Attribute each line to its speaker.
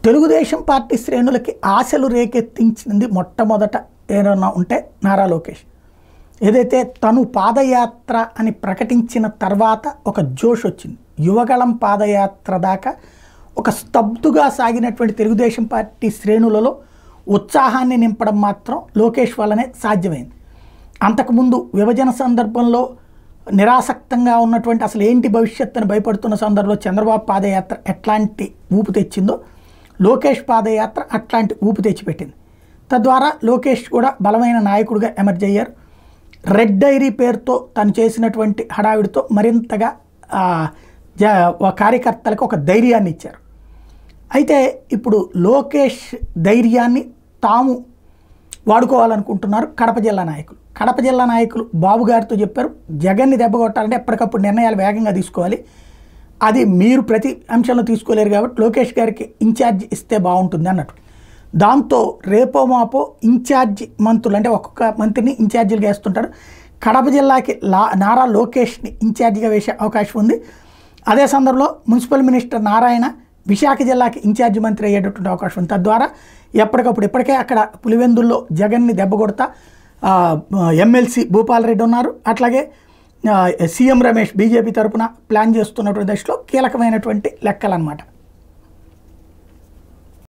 Speaker 1: Telugu Desam party శ్రేణులకి ఆశలు రేకెత్తించింది మొట్టమొదట ఏదన్నా ఉంటే నారా లోకేష్. ఏదైతే తను పాదయాత్ర అని ప్రకటించిన తర్వాత ఒక జోష్ వచ్చింది. యువగళం పాదయాత్ర దాకా ఒక స్తబ్దుగా సాగినటువంటి తెలుగుదేశం పార్టీ శ్రేణులలో ఉత్సాహాన్ని నింపడం మాత్రం లోకేష్ వల్లనే సాధ్యమైంది. అంతకుముందు విభజన సందర్భంలో నిరాసక్తంగా ఉన్నటువంటి అసలు ఏంటి భవిష్యత్తుని భయపడుతున్న సందర్భంలో చంద్రబాబు పాదయాత్ర ఎట్లాంటి ఊపు తెచ్చిందో లోకేష్ పాదయాత్ర అట్లాంటి ఊపు తెచ్చిపెట్టింది. తద్వారా లోకేష్ కూడా బలమైన నాయకుడిగా ఎమర్జ్ అయ్యారు. రెడ్ డైరీ పేరుతో తను చేసినటువంటి హడావిడితో మరింతగా కార్యకర్తలకు ఒక ధైర్యాన్ని ఇచ్చారు. అయితే ఇప్పుడు లోకేష్ ధైర్యాన్ని తాము వాడుకోవాలనుకుంటున్నారు కడప జిల్లా నాయకులు. కడప జిల్లా నాయకులు బాబు గారితో చెప్పారు, జగన్ని దెబ్బకొట్టాలంటే ఎప్పటికప్పుడు నిర్ణయాలు వేగంగా తీసుకోవాలి, అది మీరు ప్రతి అంశంలో తీసుకోలేరు కాబట్టి లోకేష్ గారికి ఇన్ఛార్జ్ ఇస్తే బాగుంటుంది అన్నట్టు. దాంతో రేపో మాపో ఇన్ఛార్జి మంత్రులు అంటే ఒక్కొక్క మంత్రిని ఇన్ఛార్జీలుగా వేస్తుంటారు. కడప జిల్లాకి నారా లోకేష్ని ఇన్ఛార్జిగా వేసే అవకాశం ఉంది. అదే సందర్భంలో మున్సిపల్ మినిస్టర్ నారాయణ విశాఖ జిల్లాకి ఇన్ఛార్జి మంత్రి అయ్యేటటువంటి అవకాశం ఉంది. తద్వారా ఎప్పటికప్పుడు ఇప్పటికే అక్కడ పులివెందుల్లో జగన్ని దెబ్బకొడతా ఎమ్మెల్సీ భూపాల్ రెడ్డి ఉన్నారు. అట్లాగే సీఎం రమేష్ బీజేపీ తరఫున ప్లాన్ చేస్తున్నటువంటి దశలో కీలకమైనటువంటి లెక్కలు అన్నమాట.